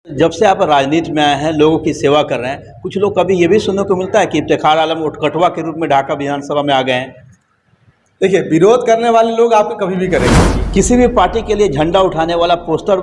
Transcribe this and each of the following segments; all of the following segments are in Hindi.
जब से आप राजनीति में आए हैं, लोगों की सेवा कर रहे हैं, कुछ लोग कभी ये भी सुनने को मिलता है कि इफ्तिखार आलम उठकटवा के रूप में ढाका विधानसभा में आ गए हैं। देखिए, विरोध करने वाले लोग आपको कभी भी करेंगे। किसी भी पार्टी के लिए झंडा उठाने वाला, पोस्टर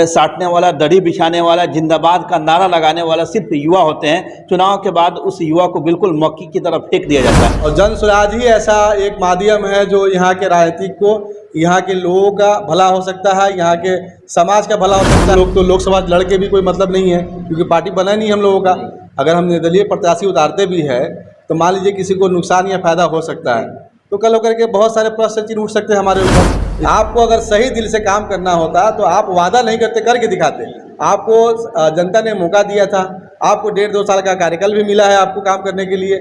साटने वाला, दड़ी बिछाने वाला, जिंदाबाद का नारा लगाने वाला सिर्फ युवा होते हैं। चुनाव के बाद उस युवा को बिल्कुल मक्की की तरफ फेंक दिया जाता है। और जन स्वराज ही ऐसा एक माध्यम है जो यहाँ के राजनीतिक को, यहाँ के लोगों का भला हो सकता है, यहाँ के समाज का भला हो सकता है। लोग तो लोकसभा लड़ के भी कोई मतलब नहीं है, क्योंकि पार्टी बना नहीं हम लोगों का। अगर हम निर्दलीय प्रत्याशी उतारते भी है तो मान लीजिए किसी को नुकसान या फायदा हो सकता है, तो कल होकर के बहुत सारे प्रश्न चिन्ह उठ सकते हैं हमारे ऊपर। आपको अगर सही दिल से काम करना होता तो आप वादा नहीं करते, करके दिखाते। आपको जनता ने मौका दिया था, आपको 1.5-2 साल का कार्यकाल भी मिला है आपको काम करने के लिए,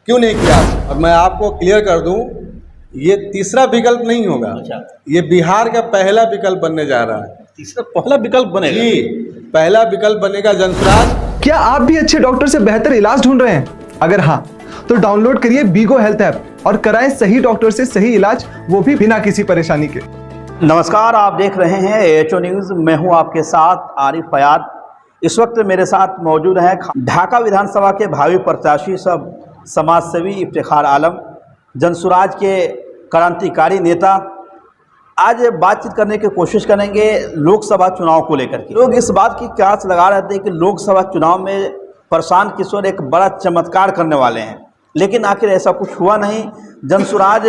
क्यों नहीं किया? और मैं आपको क्लियर कर दूं, ये तीसरा विकल्प नहीं होगा। ये बिहार का पहला विकल्प बनने जा रहा है। तीसरा पहला विकल्प बनेगा जी, पहला विकल्प बनेगा जनस्वराज। क्या आप भी अच्छे डॉक्टर से बेहतर इलाज ढूंढ रहे हैं? अगर हाँ, तो डाउनलोड करिए बीगो हेल्थ ऐप और कराएं सही डॉक्टर से सही इलाज, वो भी बिना किसी परेशानी के। नमस्कार, आप देख रहे हैं AHO न्यूज़। मैं हूं आपके साथ आरिफ फयाद। इस वक्त मेरे साथ मौजूद हैं ढाका विधानसभा के भावी प्रत्याशी, सब समाजसेवी इफ्तिखार आलम, जनसुराज के क्रांतिकारी नेता। आज बातचीत करने की कोशिश करेंगे लोकसभा चुनाव को लेकर के। लोग इस बात की क्यास लगा रहे थे कि लोकसभा चुनाव में प्रशांत किशोर एक बड़ा चमत्कार करने वाले हैं, लेकिन आखिर ऐसा कुछ हुआ नहीं। जनसुराज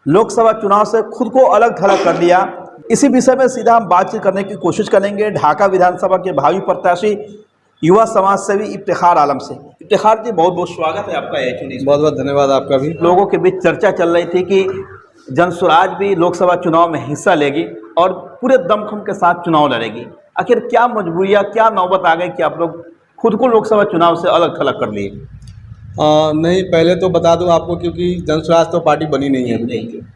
लोकसभा चुनाव से खुद को अलग थलग कर लिया। इसी विषय में सीधा हम बातचीत करने की कोशिश करेंगे ढाका विधानसभा के भावी प्रत्याशी, युवा समाज सेवी इफ्तिखार आलम से। इफ्तिखार जी, बहुत बहुत स्वागत है आपका AHO न्यूज़। बहुत बहुत धन्यवाद आपका भी। लोगों के बीच चर्चा चल रही थी कि जनसुराज भी लोकसभा चुनाव में हिस्सा लेगी और पूरे दमखम के साथ चुनाव लड़ेगी। आखिर क्या मजबूरियाँ, क्या नौबत आ गई कि आप लोग खुद को लोकसभा चुनाव से अलग थलग कर लिए? नहीं, पहले तो बता दूं आपको, क्योंकि जनस्वराज तो पार्टी बनी नहीं है अभी तक।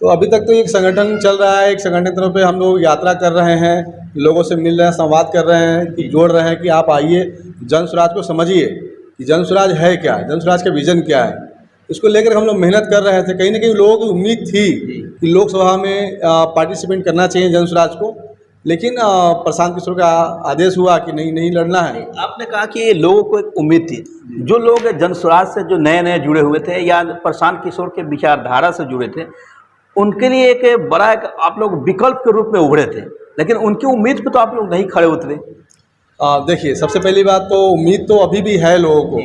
तो अभी तक तो एक संगठन चल रहा है। एक संगठन के तौर पे हम लोग यात्रा कर रहे हैं, लोगों से मिल रहे हैं, संवाद कर रहे हैं, कि जोड़ रहे हैं कि आप आइए, जनस्वराज को समझिए कि जनस्वराज है क्या, जनस्वराज का विजन क्या है। इसको लेकर हम लोग मेहनत कर रहे थे। कहीं ना कहीं लोगों को उम्मीद थी कि लोकसभा में पार्टिसिपेट करना चाहिए जनस्वराज को, लेकिन प्रशांत किशोर का आदेश हुआ कि नहीं लड़ना है। आपने कहा कि लोगों को एक उम्मीद थी। जो लोग जनसुराज से जो नए जुड़े हुए थे या प्रशांत किशोर के विचारधारा से जुड़े थे, उनके लिए एक बड़ा आप लोग विकल्प के रूप में उभरे थे, लेकिन उनकी उम्मीद पे तो आप लोग नहीं खड़े उतरे। देखिए, सबसे पहली बात तो उम्मीद तो अभी भी है लोगों को,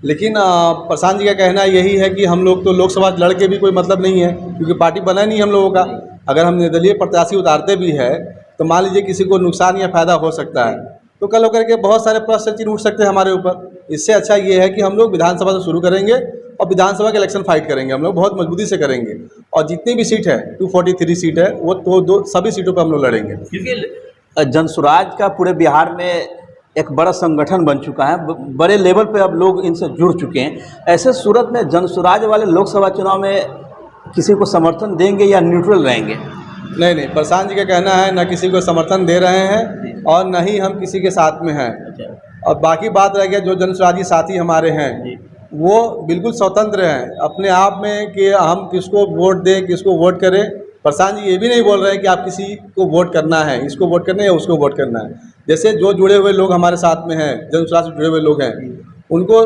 लेकिन प्रशांत जी का कहना यही है कि हम लोग तो लोकसभा लड़ के भी कोई मतलब नहीं है, क्योंकि पार्टी बना नहीं हम लोगों का। अगर हम निर्दलीय प्रत्याशी उतारते भी है तो मान लीजिए किसी को नुकसान या फायदा हो सकता है, तो कल होकर के बहुत सारे प्रश्न चिन्ह उठ सकते हैं हमारे ऊपर। इससे अच्छा ये है कि हम लोग विधानसभा से शुरू करेंगे और विधानसभा के इलेक्शन फाइट करेंगे। हम लोग बहुत मजबूती से करेंगे और जितनी भी सीट है, 243 सीट है, वो तो सभी सीटों पर हम लोग लड़ेंगे। क्योंकि जनसुराज का पूरे बिहार में एक बड़ा संगठन बन चुका है, बड़े लेवल पे अब लोग इनसे जुड़ चुके हैं। ऐसे सूरत में जनसुराज वाले लोकसभा चुनाव में किसी को समर्थन देंगे या न्यूट्रल रहेंगे? नहीं, प्रशांत जी का कहना है न किसी को समर्थन दे रहे हैं और न ही हम किसी के साथ में हैं। और बाकी बात रह गया, जो जनसुराजी साथी हमारे हैं वो बिल्कुल स्वतंत्र हैं अपने आप में कि हम किसको वोट दें, किसको वोट करें। प्रशांत जी ये भी नहीं बोल रहे हैं कि आप किसी को वोट करना है, इसको वोट करना है या उसको वोट करना है। जैसे जो जुड़े हुए लोग हमारे साथ में हैं, जनसुराज से जुड़े हुए लोग हैं, उनको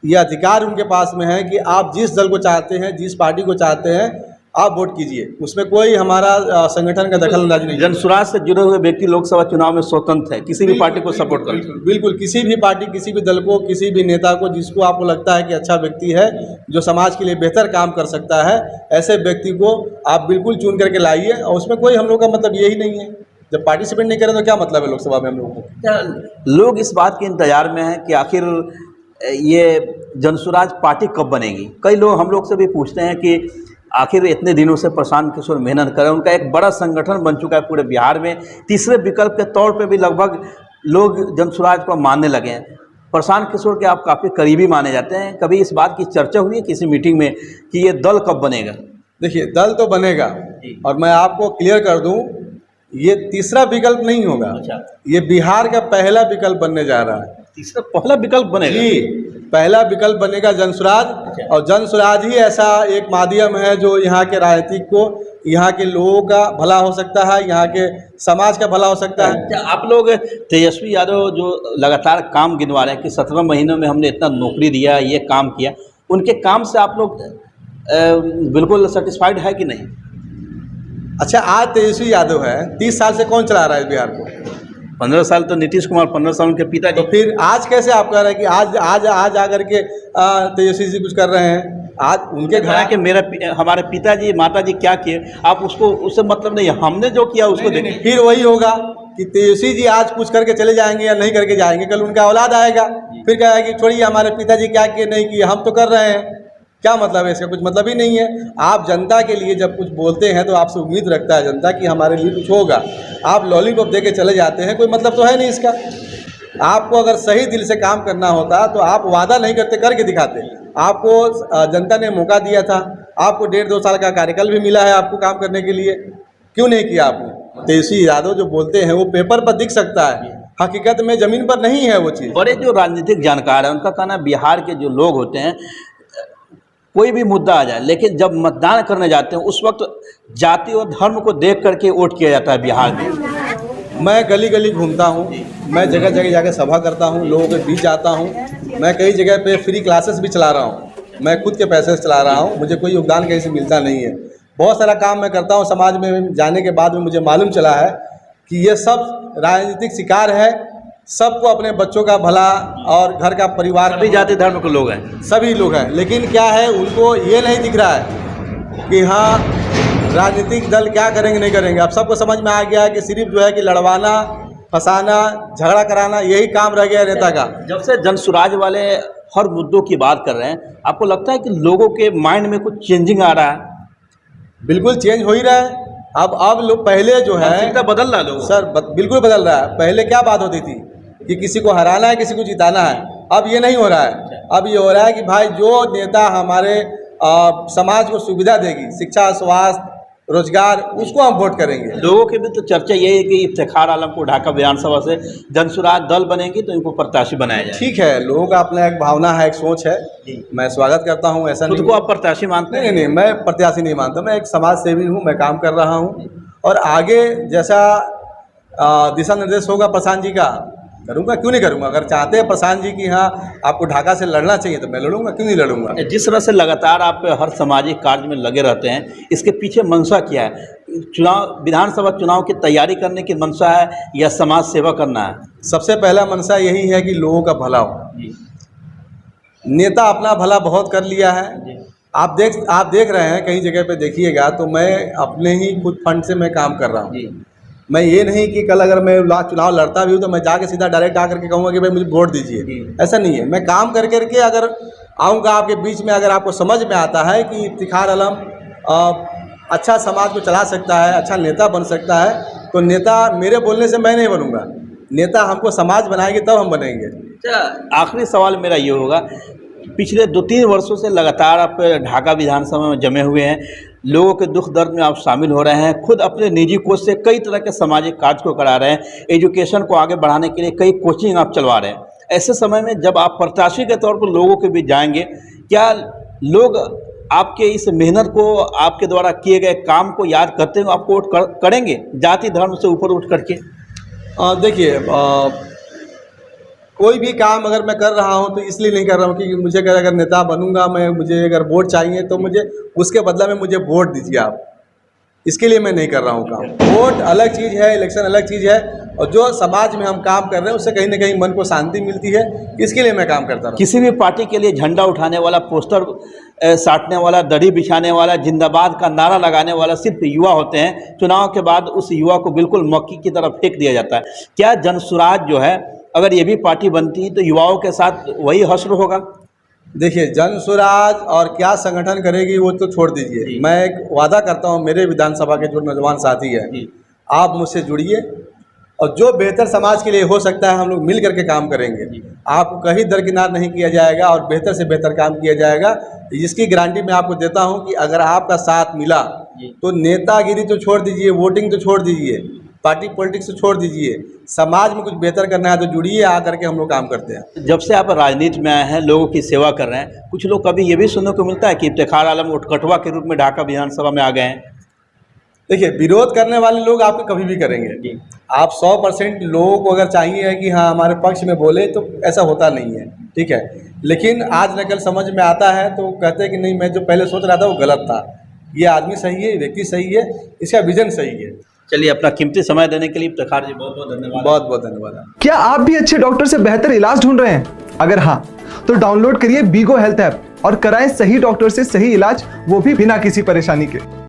ये अधिकार उनके पास में है कि आप जिस दल को चाहते हैं, जिस पार्टी को चाहते हैं, आप वोट कीजिए। उसमें कोई हमारा संगठन का दखल अंदाजी नहीं। जनसुराज से जुड़े हुए व्यक्ति लोकसभा चुनाव में स्वतंत्र है, किसी भी पार्टी को सपोर्ट कर। बिल्कुल, किसी भी पार्टी, किसी भी दल को, किसी भी नेता को, जिसको आपको लगता है कि अच्छा व्यक्ति है, जो समाज के लिए बेहतर काम कर सकता है, ऐसे व्यक्ति को आप बिल्कुल चुन करके लाइए। और उसमें कोई हम लोग का मतलब यही नहीं है। जब पार्टिसिपेट नहीं करें तो क्या मतलब है लोकसभा में हम लोगों को? लोग इस बात के इंतजार में हैं कि आखिर ये जनसुराज पार्टी कब बनेगी। कई लोग हम लोग से भी पूछते हैं कि आखिर इतने दिनों से प्रशांत किशोर मेहनत करें, उनका एक बड़ा संगठन बन चुका है पूरे बिहार में। तीसरे विकल्प के तौर पे भी लगभग लोग जनसुराज को मानने लगे हैं। प्रशांत किशोर के आप काफ़ी करीबी माने जाते हैं। कभी इस बात की चर्चा हुई है किसी मीटिंग में कि ये दल कब बनेगा? देखिए, दल तो बनेगा और मैं आपको क्लियर कर दूं, ये तीसरा विकल्प नहीं होगा। ये बिहार का पहला विकल्प बनने जा रहा है। तीसरा पहला विकल्प बनेगा? जी, पहला विकल्प बनेगा जनसुराज। और जनसुराज ही ऐसा एक माध्यम है जो यहाँ के राजनीतिक को, यहाँ के लोगों का भला हो सकता है, यहाँ के समाज का भला हो सकता है। क्या आप लोग तेजस्वी यादव जो लगातार काम गिनवा रहे हैं कि 17 महीनों में हमने इतना नौकरी दिया, ये काम किया, उनके काम से आप लोग बिल्कुल सेटिस्फाइड है कि नहीं? अच्छा, आज तेजस्वी यादव है, 30 साल से कौन चला रहा है बिहार को? 15 साल तो नीतीश कुमार, 15 साल उनके पिताजी। तो फिर आज कैसे आप कह रहे हैं कि आज आकर के तेजस्वी जी कुछ कर रहे हैं? आज उनके घर कि हमारे पिताजी माताजी क्या किए, आप उससे मतलब नहीं है, हमने जो किया उसको देखिए। फिर वही होगा कि तेजस्वी जी आज कुछ करके चले जाएंगे या नहीं करके जाएंगे, कल उनका औलाद आएगा फिर कहेगा कि छोड़िए हमारे पिताजी क्या किए नहीं किए, हम तो कर रहे हैं। क्या मतलब है इसका? कुछ मतलब ही नहीं है। आप जनता के लिए जब कुछ बोलते हैं तो आपसे उम्मीद रखता है जनता कि हमारे लिए कुछ होगा। आप लॉलीपॉप दे के चले जाते हैं, कोई मतलब तो है नहीं इसका। आपको अगर सही दिल से काम करना होता तो आप वादा नहीं करते, करके दिखाते। आपको जनता ने मौका दिया था, आपको 1.5-2 साल का कार्यकाल भी मिला है आपको काम करने के लिए, क्यों नहीं किया आपने? तेजस्वी यादव जो बोलते हैं वो पेपर पर दिख सकता है, हकीकत में ज़मीन पर नहीं है वो चीज़। बड़े जो राजनीतिक जानकार हैं उनका कहना बिहार के जो लोग होते हैं, कोई भी मुद्दा आ जाए लेकिन जब मतदान करने जाते हैं उस वक्त जाति और धर्म को देख करके वोट किया जाता है बिहार में। मैं गली गली घूमता हूँ, मैं जगह जगह जाकर सभा करता हूँ, लोगों के बीच जाता हूँ, मैं कई जगह पे फ्री क्लासेस भी चला रहा हूँ, मैं खुद के पैसे से चला रहा हूँ, मुझे कोई योगदान कहीं से मिलता नहीं है। बहुत सारा काम मैं करता हूँ समाज में, जाने के बाद में मुझे मालूम चला है कि ये सब राजनीतिक शिकार है। सबको अपने बच्चों का भला और घर का परिवार, सभी जाति धर्म के लोग हैं, सभी लोग हैं, लेकिन क्या है उनको ये नहीं दिख रहा है कि हाँ राजनीतिक दल क्या करेंगे नहीं करेंगे। अब सबको समझ में आ गया है कि सिर्फ जो है कि लड़वाना, फंसाना, झगड़ा कराना, यही काम रह गया नेता का। जब से जनसुराज वाले हर मुद्दों की बात कर रहे हैं, आपको लगता है कि लोगों के माइंड में कुछ चेंजिंग आ रहा है? बिल्कुल चेंज हो ही रहा है। अब लोग पहले जो है बदल रहा है लोग सर, बिल्कुल बदल रहा है। पहले क्या बात होती थी कि किसी को हराना है, किसी को जिताना है, अब ये नहीं हो रहा है। अब ये हो रहा है कि भाई जो नेता हमारे समाज को सुविधा देगी, शिक्षा, स्वास्थ्य, रोजगार, उसको हम वोट करेंगे। लोगों के भी तो चर्चा ये है कि इफ्तिखार आलम को ढाका विधानसभा से जनसुराज दल बनेगी तो इनको प्रत्याशी बनाया जाए। ठीक है, लोगों का अपना एक भावना है, एक सोच है, मैं स्वागत करता हूं। ऐसा खुद को आप प्रत्याशी मानते हैं? नहीं, मैं प्रत्याशी नहीं मानता, मैं एक समाज सेवी हूं, मैं काम कर रहा हूं और आगे जैसा दिशा निर्देश होगा प्रशांत जी का, करूंगा, क्यों नहीं करूंगा। अगर चाहते हैं प्रशांत जी कि हाँ आपको ढाका से लड़ना चाहिए तो मैं लड़ूंगा, क्यों नहीं लड़ूंगा। जिस तरह से लगातार आप हर सामाजिक कार्य में लगे रहते हैं, इसके पीछे मंशा क्या है? चुनाव, विधानसभा चुनाव की तैयारी करने की मंशा है या समाज सेवा करना है? सबसे पहला मंशा यही है कि लोगों का भला हो। नेता अपना भला बहुत कर लिया है। आप देख रहे हैं कई जगह पे देखिएगा तो मैं अपने ही खुद फंड से मैं काम कर रहा हूँ। मैं ये नहीं कि कल अगर मैं चुनाव लड़ता भी हूँ तो मैं जाके सीधा डायरेक्ट आकर के कहूँगा कि भाई मुझे वोट दीजिए, ऐसा नहीं है। मैं काम कर करके अगर आऊँगा आपके बीच में, अगर आपको समझ में आता है कि इफ्तिखार आलम अच्छा समाज को चला सकता है, अच्छा नेता बन सकता है, तो नेता मेरे बोलने से मैं नहीं बनूंगा, नेता हमको समाज बनाएंगे तब हम बनेंगे। आखिरी सवाल मेरा ये होगा, पिछले 2-3 वर्षों से लगातार आप ढाका विधानसभा में जमे हुए हैं, लोगों के दुख दर्द में आप शामिल हो रहे हैं, खुद अपने निजी कोष से कई तरह के सामाजिक कार्य को करा रहे हैं, एजुकेशन को आगे बढ़ाने के लिए कई कोचिंग आप चलवा रहे हैं। ऐसे समय में जब आप प्रत्याशी के तौर पर लोगों के बीच जाएंगे, क्या लोग आपके इस मेहनत को, आपके द्वारा किए गए काम को याद करते हुए आपको वोट करेंगे, जाति धर्म से ऊपर उठ करके? देखिए, कोई भी काम अगर मैं कर रहा हूं तो इसलिए नहीं कर रहा हूं कि मुझे अगर नेता बनूंगा मैं, मुझे अगर वोट चाहिए तो मुझे उसके बदला में मुझे वोट दीजिए आप, इसके लिए मैं नहीं कर रहा हूं काम। वोट अलग चीज़ है, इलेक्शन अलग चीज़ है, और जो समाज में हम काम कर रहे हैं उससे कहीं ना कहीं मन को शांति मिलती है, इसके लिए मैं काम करता हूँ। किसी भी पार्टी के लिए झंडा उठाने वाला, पोस्टर साटने वाला, दड़ी बिछाने वाला, जिंदाबाद का नारा लगाने वाला सिर्फ युवा होते हैं। चुनाव के बाद उस युवा को बिल्कुल मक्की की तरफ फेंक दिया जाता है। क्या जनसुराज जो है, अगर ये भी पार्टी बनती है तो युवाओं के साथ वही हश्र होगा? देखिए, जनसुराज और क्या संगठन करेगी वो तो छोड़ दीजिए। मैं एक वादा करता हूँ, मेरे विधानसभा के जो नौजवान साथी हैं, आप मुझसे जुड़िए और जो बेहतर समाज के लिए हो सकता है हम लोग मिल करके काम करेंगे। आपको कहीं दरकिनार नहीं किया जाएगा और बेहतर से बेहतर काम किया जाएगा, जिसकी गारंटी मैं आपको देता हूं कि अगर आपका साथ मिला तो नेतागिरी तो छोड़ दीजिए, वोटिंग तो छोड़ दीजिए, पार्टी पॉलिटिक्स तो छोड़ दीजिए, समाज में कुछ बेहतर करना है तो जुड़िए, आकर के हम लोग काम करते हैं। जब से आप राजनीति में आए हैं, लोगों की सेवा कर रहे हैं, कुछ लोग कभी ये भी सुनने को मिलता है कि इफ्तिखार आलम उठकटवा के रूप में ढाका विधानसभा में आ गए हैं? देखिए, विरोध करने वाले लोग आपको कभी भी करेंगे। आप 100% लोगों को अगर चाहिए कि हाँ हमारे पक्ष में बोले, तो ऐसा होता नहीं है, ठीक है। लेकिन आज न कल समझ में आता है तो कहते हैं कि नहीं, मैं जो पहले सोच रहा था वो गलत था, ये आदमी सही है, व्यक्ति सही है, इसका विजन सही है। चलिए, अपना कीमती समय देने के लिए इफ्तिखार जी बहुत बहुत धन्यवाद। बहुत बहुत धन्यवाद। क्या आप भी अच्छे डॉक्टर से बेहतर इलाज ढूंढ रहे हैं? अगर हाँ, तो डाउनलोड करिए बीगो हेल्थ ऐप और कराएं सही डॉक्टर से सही इलाज, वो भी बिना किसी परेशानी के।